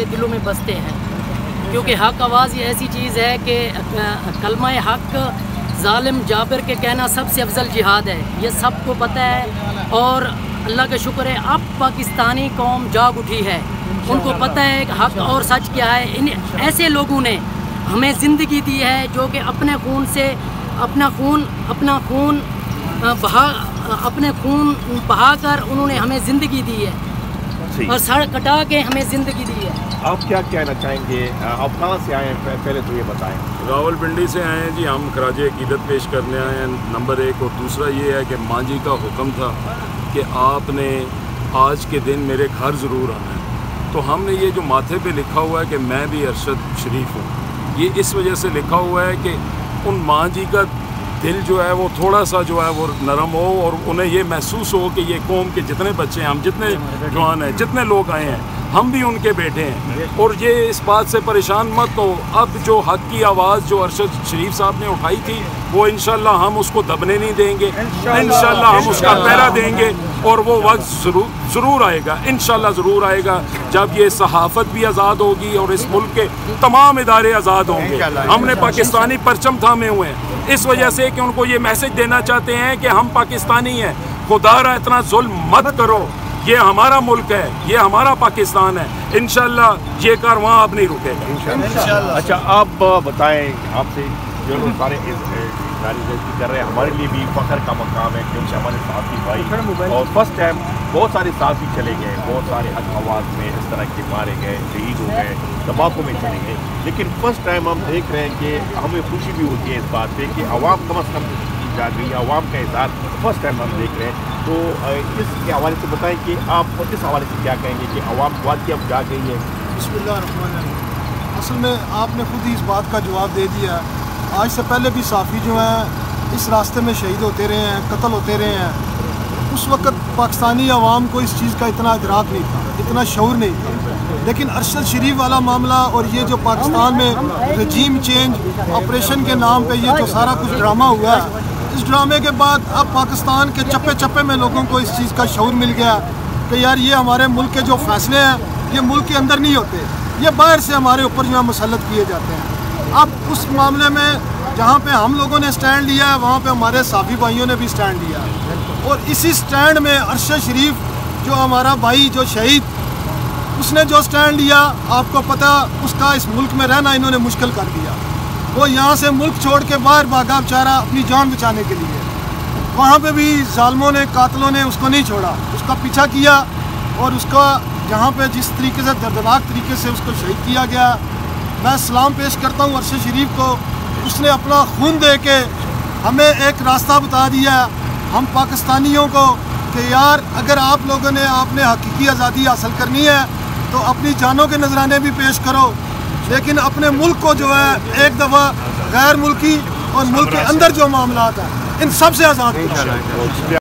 हमारे दिलों में बसते हैं, क्योंकि हक आवाज़ ये ऐसी चीज़ है कि कलमा हक जालिम जाबिर के कहना सबसे अफजल जिहाद है, ये सबको पता है। और अल्लाह का शुक्र है अब पाकिस्तानी कौम जाग उठी है, उनको पता है कि हक और सच क्या है। इन ऐसे लोगों ने हमें ज़िंदगी दी है जो कि अपने खून से अपना खून बहाकर उन्होंने हमें ज़िंदगी दी है और सर कटा के हमें ज़िंदगी दी है। आप क्या कहना चाहेंगे? आप कहाँ से आए हैं, पहले तो ये बताएं। रावलपिंडी से आए हैं जी, हम खराज अकीदत पेश करने आए हैं, नंबर 1। और दूसरा ये है कि माँ जी का हुक्म था कि आपने आज के दिन मेरे घर ज़रूर आना है। तो हमने ये जो माथे पे लिखा हुआ है कि मैं भी अरशद शरीफ हूँ, ये इस वजह से लिखा हुआ है कि उन माँ जी का दिल जो है वो थोड़ा सा जो है वो नरम हो और उन्हें ये महसूस हो कि ये कौम के जितने बच्चे हैं, हम जितने जवान हैं, जितने लोग आए हैं, हम भी उनके बेटे हैं। और ये इस बात से परेशान मत हो, अब जो हक की आवाज़ जो अरशद शरीफ साहब ने उठाई थी वो इंशाल्लाह हम उसको दबने नहीं देंगे, इंशाल्लाह हम उसका पहरा देंगे और वो वक्त ज़रूर आएगा, इंशाल्लाह ज़रूर आएगा जब ये सहाफ़त भी आज़ाद होगी और इस मुल्क के तमाम इदारे आज़ाद होंगे। हमने पाकिस्तानी परचम थामे हुए हैं इस वजह से कि उनको ये मैसेज देना चाहते हैं कि हम पाकिस्तानी हैं, खुदारा इतना जुल्म मत करो, ये हमारा मुल्क है, ये हमारा पाकिस्तान है, इंशाल्लाह ये कारवां अब नहीं रुकेगा। अच्छा, आप बताएं, आपसे जो सारे कर रहे हैं, हमारे लिए भी फ़ख्र का मकाम है क्योंकि हमारे साथी भाई और फर्स्ट टाइम बहुत सारे साथी चले गए, बहुत सारे हक आवाज़ में इस तरह के मारे गए, शहीद हो गए, तबाकू में चले गए, लेकिन फर्स्ट टाइम हम देख रहे हैं कि हमें खुशी भी होती है इस बात पे कि अवाम कम अज़ कम जाग रही है, अवाम का इज़हार फर्स्ट टाइम हम देख रहे हैं। तो इसके हवाले से बताएं कि आप इस हवाले से क्या कहेंगे कि अवाम बात की अब जाग रही है? बिस्मिल्लाहिर्रहमानिर्रहीम। असल में आपने खुद ही इस बात का जवाब दे दिया। आज से पहले भी साफ़ी जो हैं इस रास्ते में शहीद होते रहे हैं, कत्ल होते रहे हैं। उस वक़्त पाकिस्तानी अवाम को इस चीज़ का इतना इदराक नहीं था, इतना शऊर नहीं था, लेकिन अरशद शरीफ वाला मामला और ये जो पाकिस्तान में रजीम चेंज ऑपरेशन के नाम पे ये जो सारा कुछ ड्रामा हुआ है, इस ड्रामे के बाद अब पाकिस्तान के चप्पे चप्पे में लोगों को इस चीज़ का शऊर मिल गया कि यार ये हमारे मुल्क के जो फैसले हैं ये मुल्क के अंदर नहीं होते, ये बाहर से हमारे ऊपर जो है मुसल्लत किए जाते हैं। अब उस मामले में जहाँ पे हम लोगों ने स्टैंड लिया है वहाँ पे हमारे साफी भाइयों ने भी स्टैंड लिया है और इसी स्टैंड में अरशद शरीफ जो हमारा भाई जो शहीद, उसने जो स्टैंड लिया, आपको पता उसका इस मुल्क में रहना इन्होंने मुश्किल कर दिया। वो यहाँ से मुल्क छोड़ के बाहर भागा बेचारा अपनी जान बचाने के लिए, वहाँ पे भी जालिमों ने, कातलों ने उसको नहीं छोड़ा, उसका पीछा किया और उसका जहाँ पे जिस तरीके से दर्दनाक तरीके से उसको शहीद किया गया, मैं सलाम पेश करता हूँ अरशद शरीफ को। उसने अपना खून दे के हमें एक रास्ता बता दिया हम पाकिस्तानियों को कि यार अगर आप लोगों ने आपने हकीकी आज़ादी हासिल करनी है तो अपनी जानों के नजराने भी पेश करो, लेकिन अपने मुल्क को जो है एक दफ़ा गैर मुल्की और मुल्क के अंदर जो मामलात हैं इन सब से आज़ाद करो।